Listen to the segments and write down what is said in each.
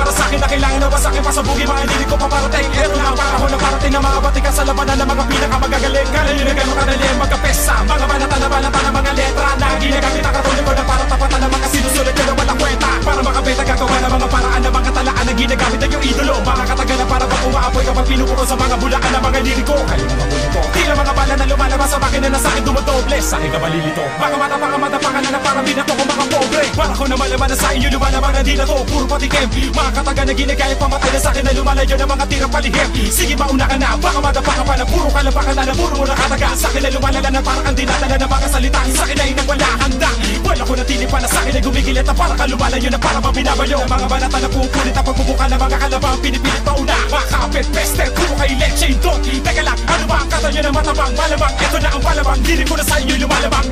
para sa akin na kailangan na wasakin pa sa bugi. Mga hindi ko paparating. Ito na ang panahon na parating na mga batikan sa labanan ng mga pinakamagagaling. Kala nyo na gano'ng kadali magkapesa. Mga banata ng mga letra na ginagamit ang katulad ko na para tapatan ng mga sinusulat ko na walang kwenta. Para makabenta gagawa ng mga paraan ng mga talaan na ginagamit ng yung idolo. Mga katagalan para bang umaapoy kapag pinupuro sa mga bulaan ng mga liriko. Kayo mga bulito, tila mga bala na lumalabas sa makina na sa'kin dumodoble. Sa'kin ka malilito, mga mata pangalan na parang binato ko mga pobre. Para ko na malaman na sa inyo lumalaman na di na to puro patikim. Mga kataga na ginagaya pamatay na sa'kin na lumalayo ng mga tirang palihim. Sige mauna ka na, baka madapa ka pa na puro kalabakan na puro mo nakataga. Sa'kin na lumalala na parang ang dinadala ng mga salita. Sa'kin na inang wala handa. Wala ko na tili pa na sa'kin ay gumigilit na para ka lumalayo na para mabinabayo. Mga banata na pupulit ang pagbubuka ng mga kalabang pinipilit pauna. Mga kapit, peste, puro kay leche, donkey. Teka lang, ano ba ang kata nyo na matabang malamang? Ito na ang palabang, dinig ko na sa inyo lumalabang.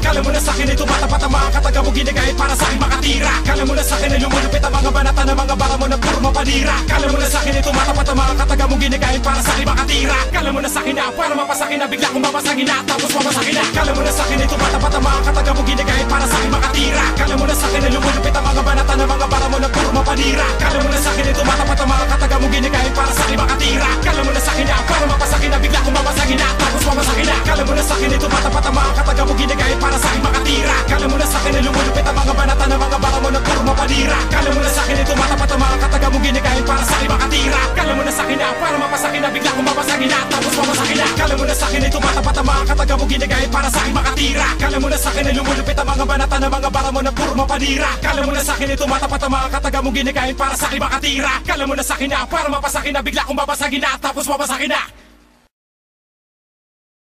Kala mo na sa'kin ay tumatapat ang mga kataga mo ginagayit para sa'kin makatira. Kala mo na sa'kin ay lumulupit ang mga banata ng mga bara mo na puro mapanira. Kala mo na sa'kin ay tumatapat ang mga kataga mo ginagayit para sa'kin makatira. Kala mo na sa'kin na para mapasakin na bigla kong mapasagin na tapos mapasakin na. Kala mo na sa'kin ay tumatapat ang mga kataga mo ginagayit para sa'kin makatira. Kala mo na sa'kin ay lumulupit ang mga banata ng mga bara mo na puro mapanira. Kala mo na sa'kin ay tumatapat ang mga kataga mo ginagayit para sa'kin makatira. Kala mo na sa'kin na para mapasakin na bigla kong mapasagin na tapos mapasakin na. Kala mo na sa'kin ay tumatapat ang mga kataga mo ginagayit para sa'kin makatira. Kala mo na sa'kin ay lumulupit ang mga banata ng mga bara mo na puro mapanira. Kala mo na sa'kin ay tumatapat ang mga kataga mo ginagayit para sa'kin makatira. Kala mo na sa'kin na para mapasakin na bigla kong mapasagin na tapos mapasakin na. Kala mo na sa'kin ay tumatapat ang mga kataga mo ginagayit para sa'kin makatira. Kala mo na sa'kin ay lumulupit ang mga banata ng mga bara mo na puro mapanira. Kala mo na sa'kin ay tumatapat ang mga kataga mo ginagayit para sa'kin makatira. Kala mo na sa'kin na para mapasakin na bigla kong mapasagin na tapos mapasakin na.